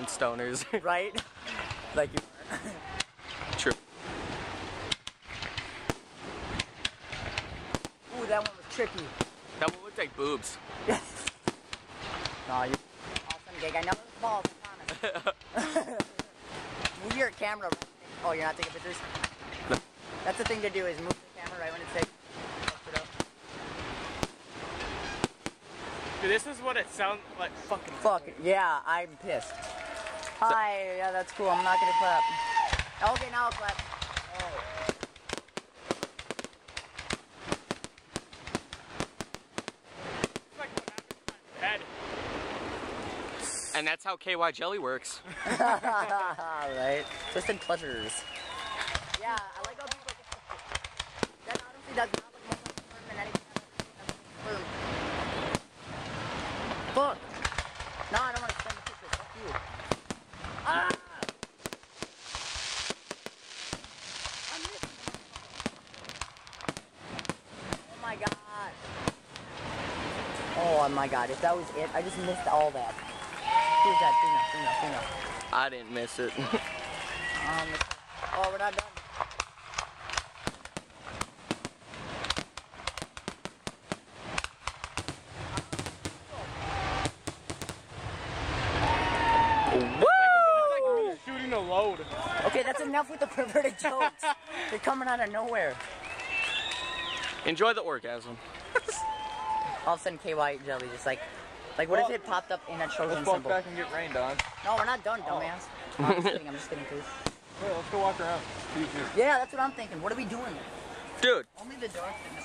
stoners. Right? Like you. True. Ooh, that one was tricky. That one looked like boobs. Nah, you awesome gig. I know it's balls, I promise. Move your camera right. Oh, you're not taking pictures? No. That's the thing to do, is move the camera right when it's taken. It up. Dude, this is what it sounds like. Fuck, yeah, I'm pissed. Hi, yeah, that's cool. I'm not gonna clap. Okay, now I'll clap. And that's how KY jelly works. Right? Twisted pleasures. Yeah, I like how people that honestly does not look more like sperm than anything else. Fuck! No, I don't want to send the pictures. Fuck you. Ah! I missed it. Oh my god. Oh my god, if that was it, I just missed all that. Who's that? Female. I didn't miss it. Oh, we're not done. Woo! Shooting a load. Okay, that's enough with the perverted jokes. They're coming out of nowhere. Enjoy the orgasm. All of a sudden, KY jelly just like what if it popped up in a chosen symbol? Back and get rained on. No, we're not done, dumbass. No, I'm just kidding, please. Wait, let's go walk around. Yeah, that's what I'm thinking. What are we doing? Dude. Only the dark thing.